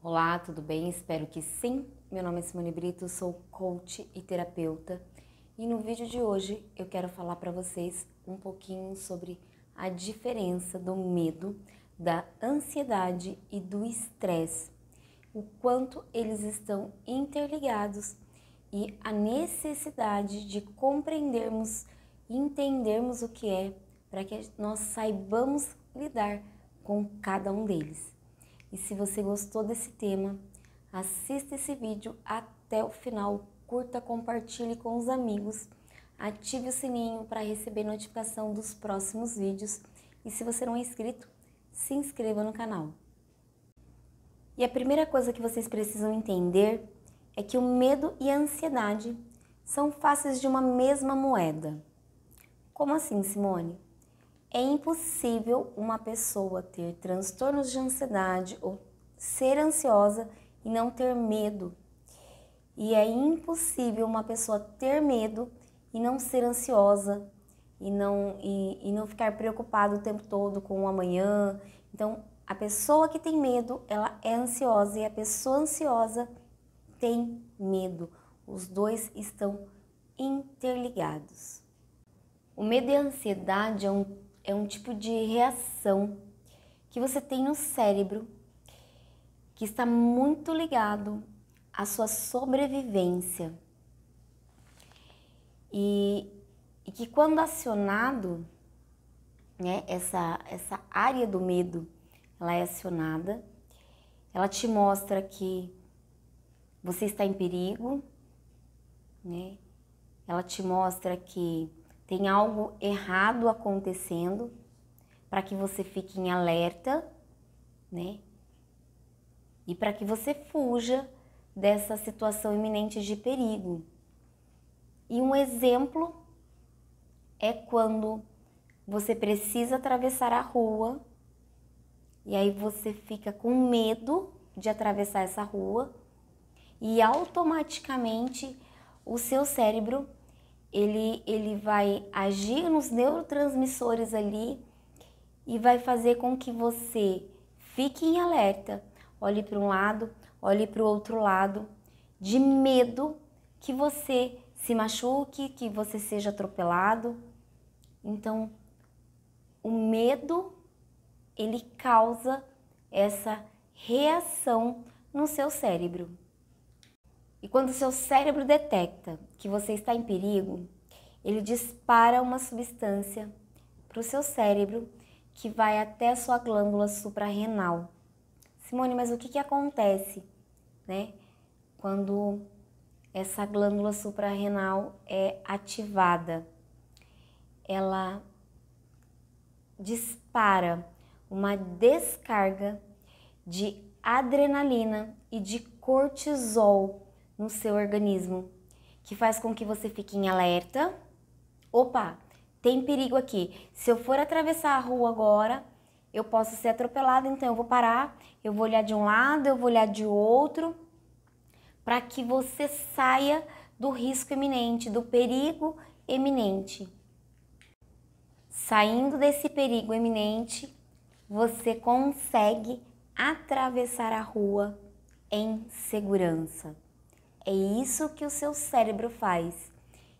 Olá, tudo bem? Espero que sim. Meu nome é Simone Brito, sou coach e terapeuta e no vídeo de hoje eu quero falar para vocês um pouquinho sobre a diferença do medo, da ansiedade e do estresse, o quanto eles estão interligados e a necessidade de compreendermos e entendermos o que é para que nós saibamos lidar com cada um deles. E se você gostou desse tema, assista esse vídeo até o final, curta, compartilhe com os amigos, ative o sininho para receber notificação dos próximos vídeos e se você não é inscrito, se inscreva no canal. E a primeira coisa que vocês precisam entender é que o medo e a ansiedade são faces de uma mesma moeda. Como assim, Simone? É impossível uma pessoa ter transtornos de ansiedade ou ser ansiosa e não ter medo. E é impossível uma pessoa ter medo e não ser ansiosa e não ficar preocupada o tempo todo com o amanhã. Então, a pessoa que tem medo, ela é ansiosa e a pessoa ansiosa tem medo. Os dois estão interligados. O medo e a ansiedade é um tipo de reação que você tem no cérebro que está muito ligado à sua sobrevivência e que quando acionado, né, essa área do medo, ela é acionada, ela te mostra que você está em perigo, né? Ela te mostra que tem algo errado acontecendo para que você fique em alerta, né? E para que você fuja dessa situação iminente de perigo. E um exemplo é quando você precisa atravessar a rua e aí você fica com medo de atravessar essa rua e automaticamente o seu cérebro ele vai agir nos neurotransmissores ali e vai fazer com que você fique em alerta, olhe para um lado, olhe para o outro lado, de medo que você se machuque, que você seja atropelado. Então, o medo, ele causa essa reação no seu cérebro. E quando o seu cérebro detecta que você está em perigo, ele dispara uma substância para o seu cérebro que vai até a sua glândula suprarrenal. Simone, mas o que acontece, né, quando essa glândula suprarrenal é ativada? Ela dispara uma descarga de adrenalina e de cortisol no seu organismo, que faz com que você fique em alerta. Opa, tem perigo aqui. Se eu for atravessar a rua agora, eu posso ser atropelado, então eu vou parar, eu vou olhar de um lado, eu vou olhar de outro, para que você saia do risco iminente, do perigo iminente. Saindo desse perigo iminente, você consegue atravessar a rua em segurança. É isso que o seu cérebro faz.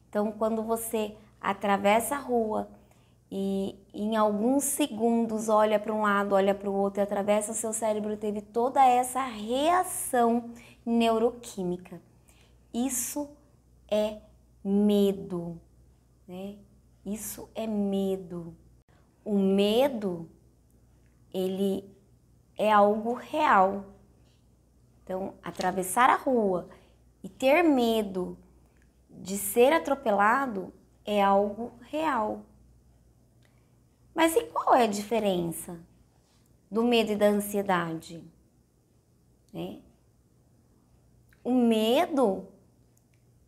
Então, quando você atravessa a rua e em alguns segundos olha para um lado, olha para o outro e atravessa, o seu cérebro teve toda essa reação neuroquímica. Isso é medo, né? Isso é medo. O medo, ele é algo real. Então, atravessar a rua e ter medo de ser atropelado é algo real. Mas e qual é a diferença do medo e da ansiedade? Né? O medo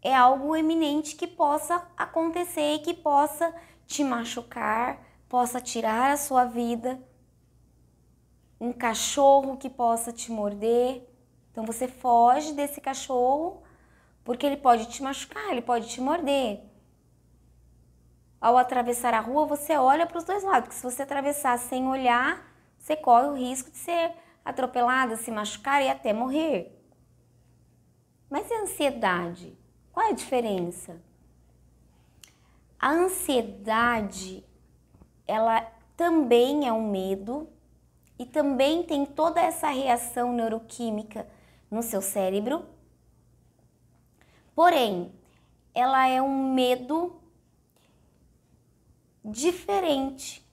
é algo iminente que possa acontecer e que possa te machucar, possa tirar a sua vida. Um cachorro que possa te morder. Então você foge desse cachorro porque ele pode te machucar, ele pode te morder. Ao atravessar a rua, você olha para os dois lados, porque se você atravessar sem olhar, você corre o risco de ser atropelada, se machucar e até morrer. Mas e a ansiedade? Qual é a diferença? A ansiedade, ela também é um medo e também tem toda essa reação neuroquímica no seu cérebro. Porém, ela é um medo diferente.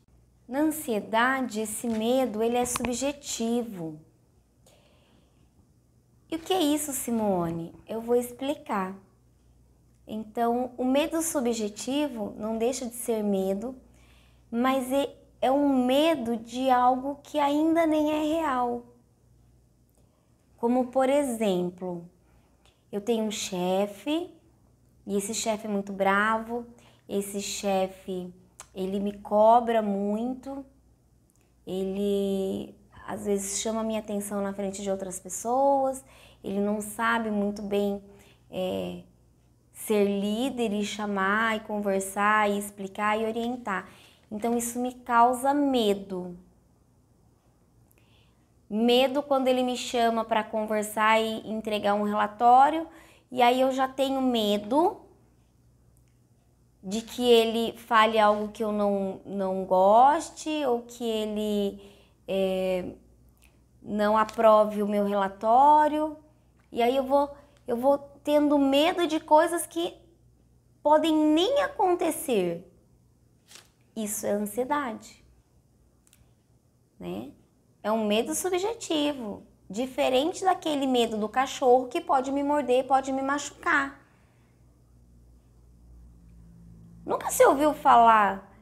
Na ansiedade, esse medo, ele é subjetivo. E o que é isso, Simone? Eu vou explicar. Então, o medo subjetivo não deixa de ser medo, mas é um medo de algo que ainda nem é real. Como, por exemplo, eu tenho um chefe e esse chefe é muito bravo, esse chefe, ele me cobra muito, ele às vezes chama a minha atenção na frente de outras pessoas, ele não sabe muito bem ser líder e chamar e conversar e explicar e orientar. Então isso me causa medo. Medo quando ele me chama para conversar e entregar um relatório, e aí eu já tenho medo de que ele fale algo que eu não goste, ou que ele não aprove o meu relatório. E aí eu vou tendo medo de coisas que podem nem acontecer. Isso é ansiedade, né? É um medo subjetivo, diferente daquele medo do cachorro que pode me morder, pode me machucar. Nunca se ouviu falar,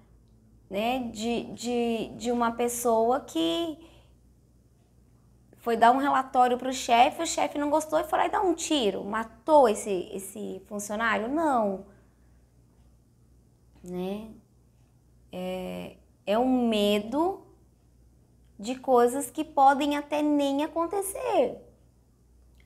né, de uma pessoa que foi dar um relatório para o chefe não gostou e foi lá e dar um tiro, matou esse funcionário? Não, né? É um medo de coisas que podem até nem acontecer.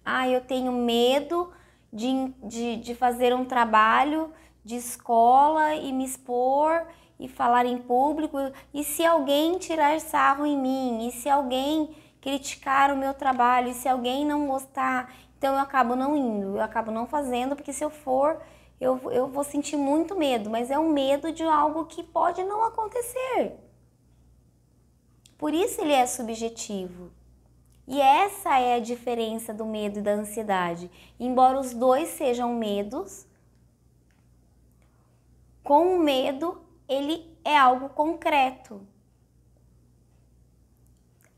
Ah, eu tenho medo de fazer um trabalho de escola e me expor e falar em público. E se alguém tirar sarro em mim? E se alguém criticar o meu trabalho? E se alguém não gostar? Então eu acabo não indo, eu acabo não fazendo, porque se eu for, eu vou sentir muito medo. Mas é um medo de algo que pode não acontecer. Por isso ele é subjetivo. E essa é a diferença do medo e da ansiedade. Embora os dois sejam medos, com o medo ele é algo concreto.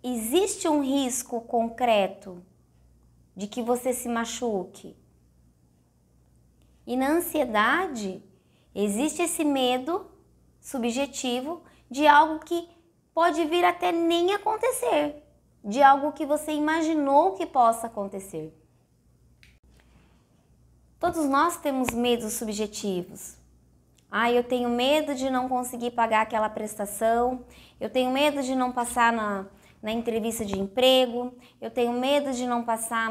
Existe um risco concreto de que você se machuque. E na ansiedade existe esse medo subjetivo de algo que pode vir até nem acontecer, de algo que você imaginou que possa acontecer. Todos nós temos medos subjetivos. Ah, eu tenho medo de não conseguir pagar aquela prestação, eu tenho medo de não passar na entrevista de emprego, eu tenho medo de não passar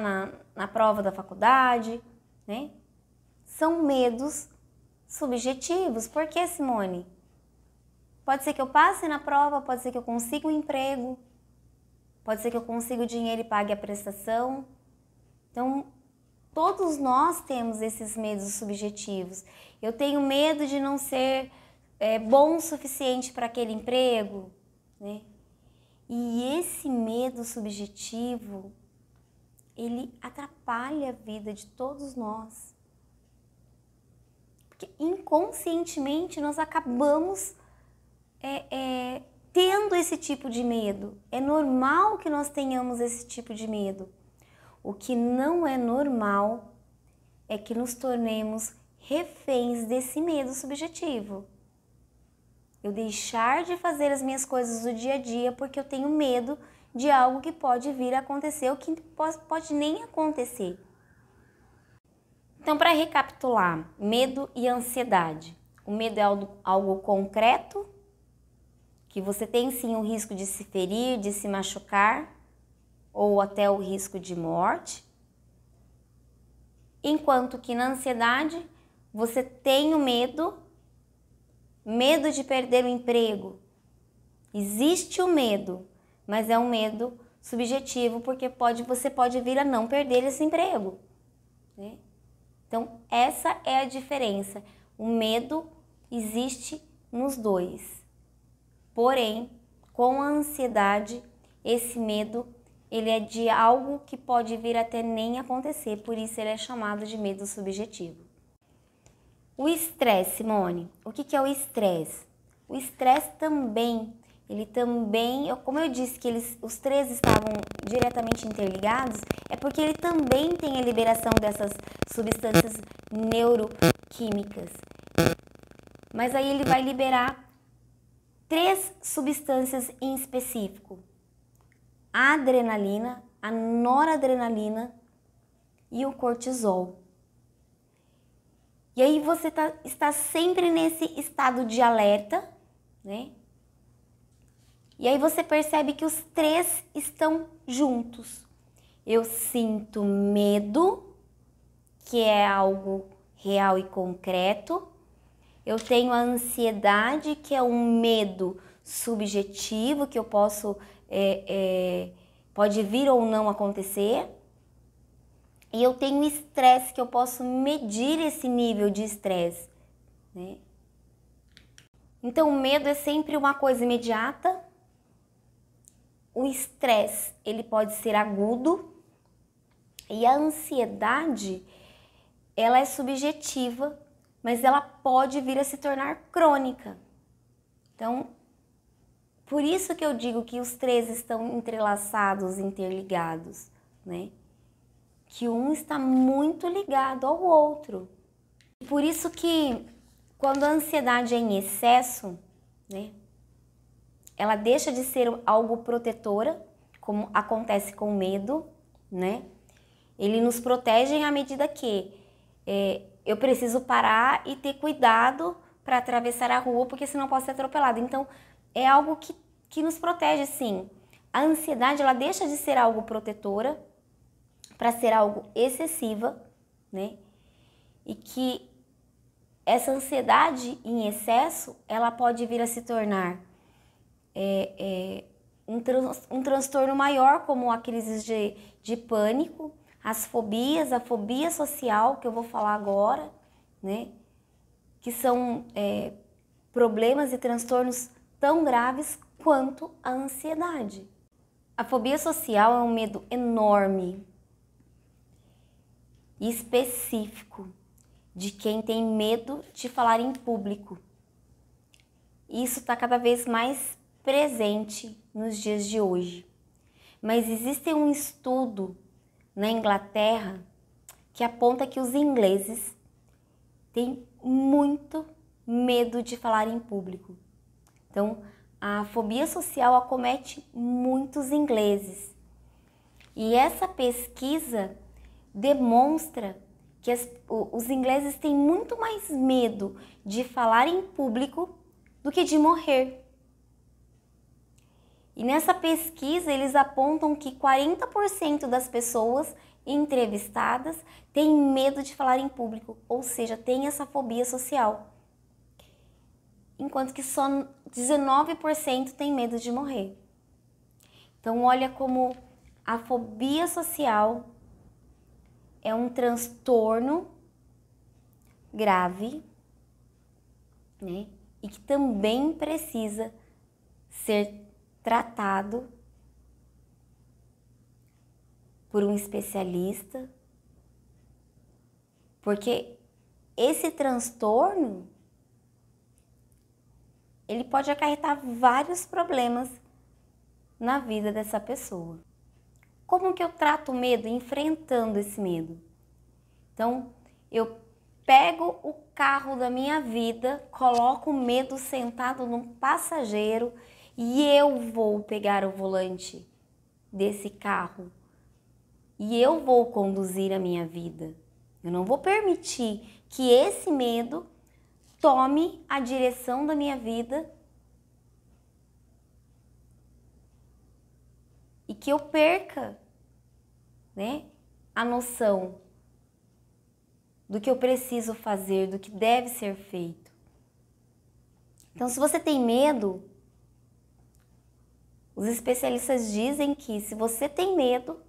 na prova da faculdade, né? São medos subjetivos. Por que, Simone? Pode ser que eu passe na prova, pode ser que eu consiga um emprego, pode ser que eu consiga o dinheiro e pague a prestação. Então, todos nós temos esses medos subjetivos. Eu tenho medo de não ser bom o suficiente para aquele emprego, né? E esse medo subjetivo, ele atrapalha a vida de todos nós. Porque inconscientemente nós acabamos tendo esse tipo de medo. É normal que nós tenhamos esse tipo de medo. O que não é normal é que nos tornemos reféns desse medo subjetivo. Eu deixar de fazer as minhas coisas do dia a dia porque eu tenho medo de algo que pode vir a acontecer ou que pode nem acontecer. Então, para recapitular, medo e ansiedade. O medo é algo concreto, que você tem sim o risco de se ferir, de se machucar, ou até o risco de morte. Enquanto que na ansiedade, você tem o medo de perder o emprego. Existe o medo, mas é um medo subjetivo, porque você pode vir a não perder esse emprego, né? Então, essa é a diferença. O medo existe nos dois. Porém, com a ansiedade, esse medo, ele é de algo que pode vir até nem acontecer, por isso ele é chamado de medo subjetivo. O estresse, Simone, o que é o estresse? O estresse também, como eu disse que os três estavam diretamente interligados, é porque ele também tem a liberação dessas substâncias neuroquímicas. Mas aí ele vai liberar 3 substâncias em específico: a adrenalina, a noradrenalina e o cortisol. E aí você está sempre nesse estado de alerta, né? E aí você percebe que os 3 estão juntos. Eu sinto medo, que é algo real e concreto. Eu tenho a ansiedade, que é um medo subjetivo, que eu pode vir ou não acontecer. E eu tenho estresse, que eu posso medir esse nível de estresse, né? Então, o medo é sempre uma coisa imediata. O estresse, ele pode ser agudo. E a ansiedade, ela é subjetiva, mas ela pode vir a se tornar crônica. Então, por isso que eu digo que os 3 estão entrelaçados, interligados, né? Que um está muito ligado ao outro. Por isso que quando a ansiedade é em excesso, né, ela deixa de ser algo protetora, como acontece com o medo, né? Ele nos protege à medida que eu preciso parar e ter cuidado para atravessar a rua, porque senão posso ser atropelado. Então, é algo que nos protege, sim. A ansiedade, ela deixa de ser algo protetora para ser algo excessiva, né? E que essa ansiedade em excesso, ela pode vir a se tornar um transtorno maior, como a crise de pânico, as fobias, a fobia social, que eu vou falar agora, né? Que são problemas e transtornos tão graves quanto a ansiedade. A fobia social é um medo enorme e específico de quem tem medo de falar em público. Isso está cada vez mais presente nos dias de hoje. Mas existe um estudo na Inglaterra que aponta que os ingleses têm muito medo de falar em público. Então, a fobia social acomete muitos ingleses. E essa pesquisa demonstra que os ingleses têm muito mais medo de falar em público do que de morrer. E nessa pesquisa eles apontam que 40% das pessoas entrevistadas têm medo de falar em público, ou seja, tem essa fobia social. Enquanto que só 19% tem medo de morrer. Então olha como a fobia social é um transtorno grave, né? E que também precisa ser tratado por um especialista, porque esse transtorno ele pode acarretar vários problemas na vida dessa pessoa. Como que eu trato o medo? Enfrentando esse medo. Então, eu pego o carro da minha vida, coloco o medo sentado num passageiro e eu vou pegar o volante desse carro e eu vou conduzir a minha vida. Eu não vou permitir que esse medo tome a direção da minha vida e que eu perca, né, a noção do que eu preciso fazer, do que deve ser feito. Então, se você tem medo, Os especialistas dizem que se você tem medo,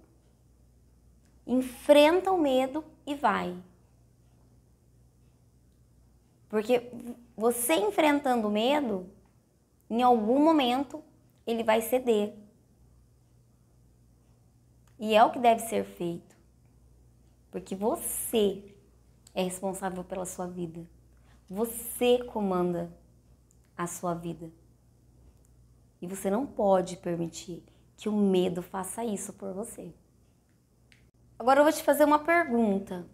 enfrenta o medo e vai. Porque você enfrentando o medo, em algum momento, ele vai ceder. E é o que deve ser feito. Porque você é responsável pela sua vida. Você comanda a sua vida. E você não pode permitir que o medo faça isso por você. Agora eu vou te fazer uma pergunta.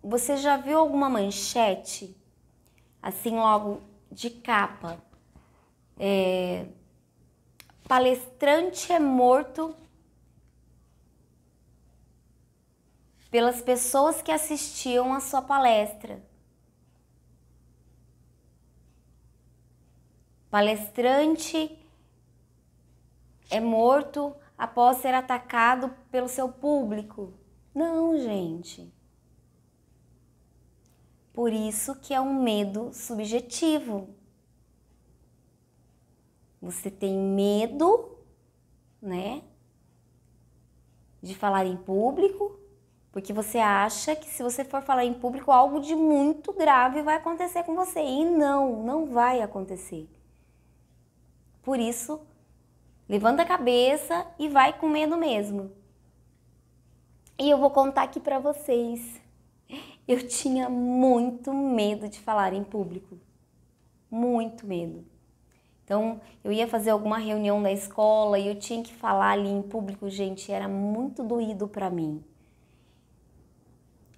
Você já viu alguma manchete, assim logo de capa? Palestrante é morto pelas pessoas que assistiam a sua palestra. Palestrante é morto após ser atacado pelo seu público. Não, gente. Por isso que é um medo subjetivo. Você tem medo, né, de falar em público, porque você acha que se você for falar em público, algo de muito grave vai acontecer com você. E não vai acontecer. Por isso, levanta a cabeça e vai com medo mesmo. E eu vou contar aqui pra vocês. Eu tinha muito medo de falar em público. Muito medo. Então, eu ia fazer alguma reunião da escola e eu tinha que falar ali em público, gente, era muito doído pra mim.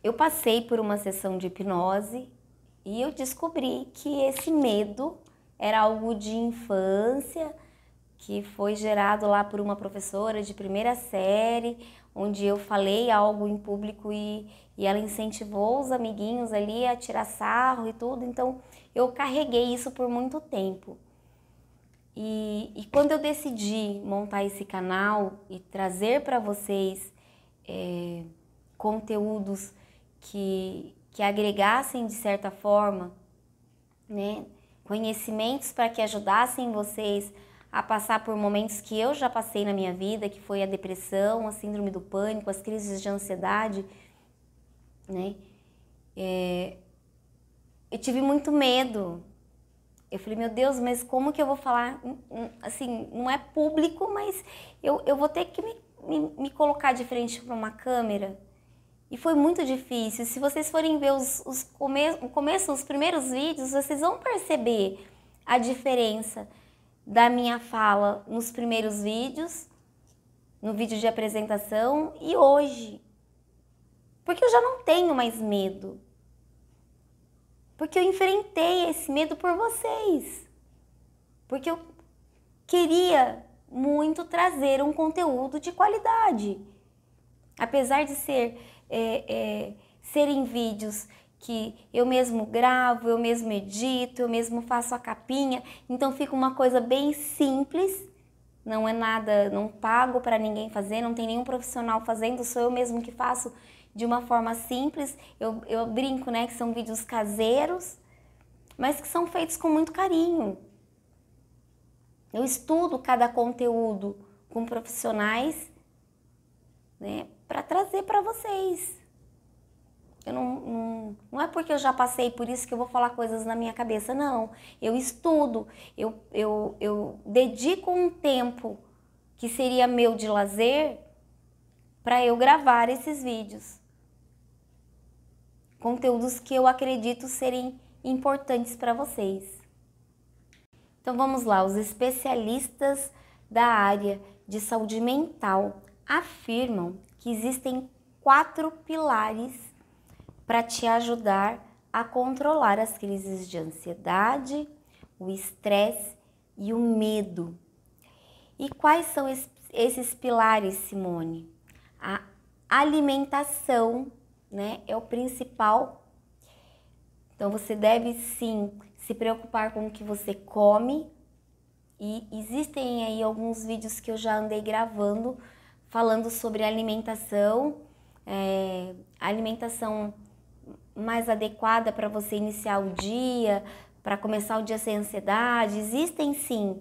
Eu passei por uma sessão de hipnose e eu descobri que esse medo era algo de infância, que foi gerado lá por uma professora de primeira série, onde eu falei algo em público e ela incentivou os amiguinhos ali a tirar sarro e tudo. Então, eu carreguei isso por muito tempo. E quando eu decidi montar esse canal e trazer para vocês conteúdos que agregassem de certa forma, né, conhecimentos para que ajudassem vocês a passar por momentos que eu já passei na minha vida, que foi a depressão, a síndrome do pânico, as crises de ansiedade, né? Eu tive muito medo. Eu falei, meu Deus, mas como que eu vou falar? Assim, não é público, mas eu vou ter que me colocar de frente para uma câmera. E foi muito difícil. Se vocês forem ver os primeiros vídeos, vocês vão perceber a diferença da minha fala nos primeiros vídeos, no vídeo de apresentação e hoje. Porque eu já não tenho mais medo. Porque eu enfrentei esse medo por vocês. Porque eu queria muito trazer um conteúdo de qualidade. Apesar de serem vídeos que eu mesmo gravo, eu mesmo edito, eu mesmo faço a capinha, então fica uma coisa bem simples, não é nada, não pago para ninguém fazer, não tem nenhum profissional fazendo, sou eu mesmo que faço de uma forma simples. Eu brinco, né, que são vídeos caseiros, mas que são feitos com muito carinho. Eu estudo cada conteúdo com profissionais, né, para trazer para vocês. Eu não é porque eu já passei por isso que eu vou falar coisas na minha cabeça, não. Eu estudo, eu dedico um tempo que seria meu de lazer para eu gravar esses vídeos. Conteúdos que eu acredito serem importantes para vocês. Então vamos lá, os especialistas da área de saúde mental afirmam que existem 4 pilares para te ajudar a controlar as crises de ansiedade, o estresse e o medo. E quais são esses pilares, Simone? A alimentação, né, é o principal. Então você deve sim se preocupar com o que você come. E existem aí alguns vídeos que eu já andei gravando falando sobre alimentação, alimentação mais adequada para você iniciar o dia, para começar o dia sem ansiedade. Existem sim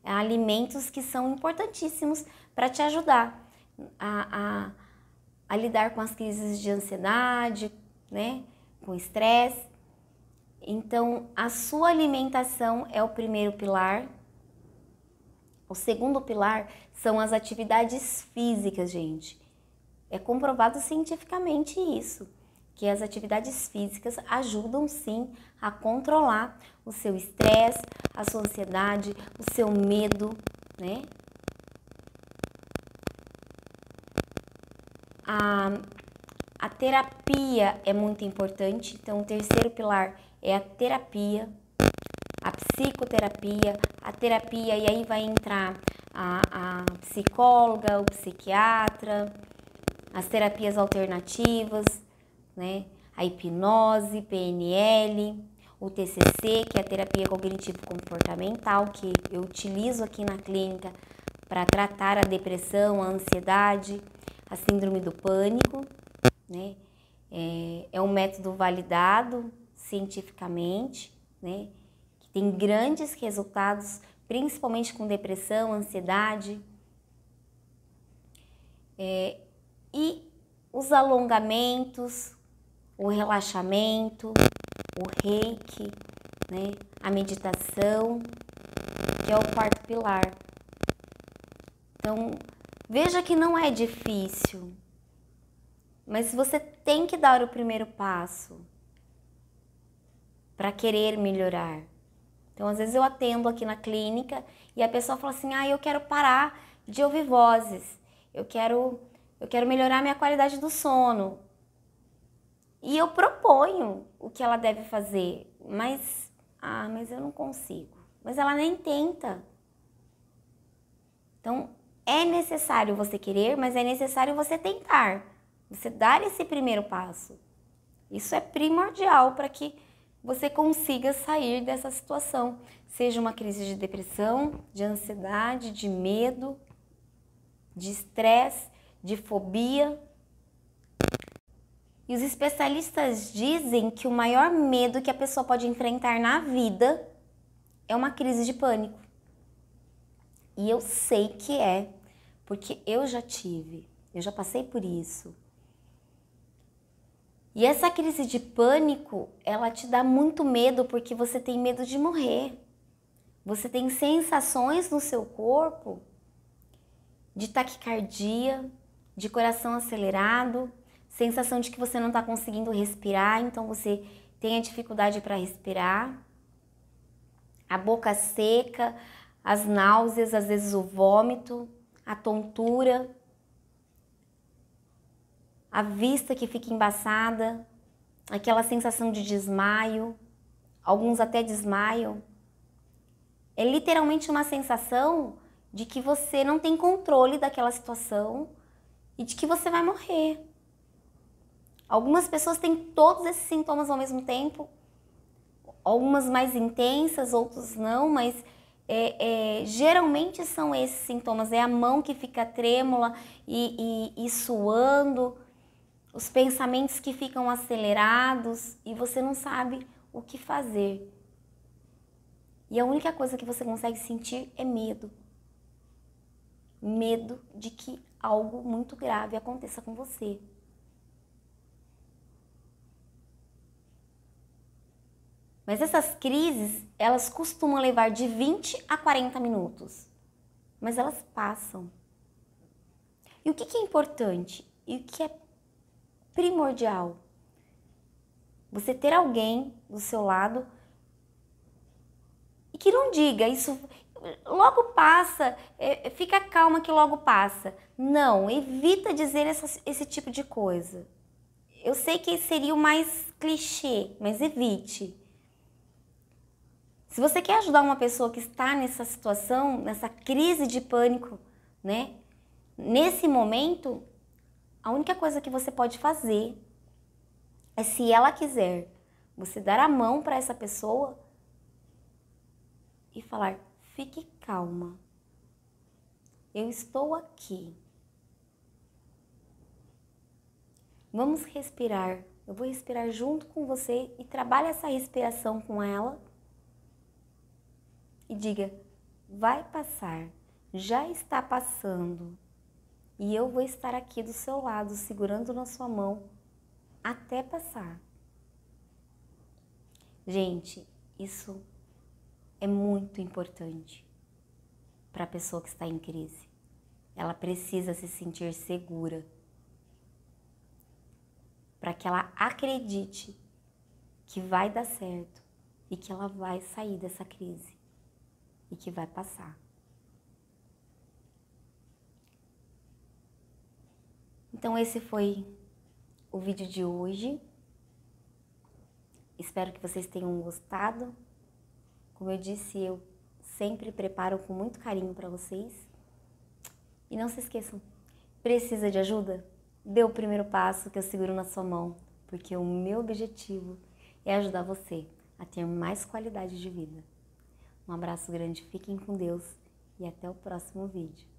alimentos que são importantíssimos para te ajudar a lidar com as crises de ansiedade, né? Com estresse. Então, a sua alimentação é o primeiro pilar. O segundo pilar são as atividades físicas, gente. É comprovado cientificamente isso, que as atividades físicas ajudam sim a controlar o seu estresse, a sua ansiedade, o seu medo, né? A terapia é muito importante, então o terceiro pilar é a terapia, a psicoterapia, a terapia, e aí vai entrar a psicóloga, o psiquiatra, as terapias alternativas, né? A hipnose, PNL, o TCC, que é a terapia cognitivo-comportamental, que eu utilizo aqui na clínica para tratar a depressão, a ansiedade, a síndrome do pânico, né? É um método validado cientificamente, né? Que tem grandes resultados, principalmente com depressão, ansiedade. E os alongamentos, o relaxamento, o reiki, né? A meditação, que é o quarto pilar. Então, veja que não é difícil, mas você tem que dar o primeiro passo para querer melhorar. Então, às vezes eu atendo aqui na clínica e a pessoa fala assim, eu quero parar de ouvir vozes, eu quero melhorar minha qualidade do sono. E eu proponho o que ela deve fazer, mas eu não consigo. Mas ela nem tenta. Então, é necessário você querer, mas é necessário você tentar. Você dar esse primeiro passo. Isso é primordial para que você consiga sair dessa situação. Seja uma crise de depressão, de ansiedade, de medo, de estresse, de fobia. E os especialistas dizem que o maior medo que a pessoa pode enfrentar na vida é uma crise de pânico. E eu sei que é, porque eu já tive, eu já passei por isso. E essa crise de pânico, ela te dá muito medo porque você tem medo de morrer. Você tem sensações no seu corpo de taquicardia, de coração acelerado, sensação de que você não está conseguindo respirar, então você tem a dificuldade para respirar, a boca seca, as náuseas, às vezes o vômito, a tontura, a vista que fica embaçada, aquela sensação de desmaio, alguns até desmaiam. É literalmente uma sensação de que você não tem controle daquela situação e de que você vai morrer. Algumas pessoas têm todos esses sintomas ao mesmo tempo, algumas mais intensas, outros não, mas geralmente são esses sintomas. É a mão que fica trêmula e suando, os pensamentos que ficam acelerados e você não sabe o que fazer. E a única coisa que você consegue sentir é medo. Medo de que algo muito grave aconteça com você. Mas essas crises, elas costumam levar de 20 a 40 minutos. Mas elas passam. E o que é importante? E o que é primordial? Você ter alguém do seu lado e que não diga, isso logo passa, fica calma que logo passa. Não, evita dizer esse tipo de coisa. Eu sei que seria o mais clichê, mas evite. Se você quer ajudar uma pessoa que está nessa situação, nessa crise de pânico, né? Nesse momento, a única coisa que você pode fazer é, se ela quiser, você dar a mão para essa pessoa e falar, fique calma, eu estou aqui. Vamos respirar, eu vou respirar junto com você e trabalhe essa respiração com ela. E diga, vai passar, já está passando. E eu vou estar aqui do seu lado, segurando na sua mão até passar. Gente, isso é muito importante para a pessoa que está em crise. Ela precisa se sentir segura para que ela acredite que vai dar certo e que ela vai sair dessa crise e que vai passar. Então esse foi o vídeo de hoje. Espero que vocês tenham gostado. Como eu disse, eu sempre preparo com muito carinho para vocês. E não se esqueçam, precisa de ajuda? Dê o primeiro passo que eu seguro na sua mão, porque o meu objetivo é ajudar você a ter mais qualidade de vida. Um abraço grande, fiquem com Deus e até o próximo vídeo.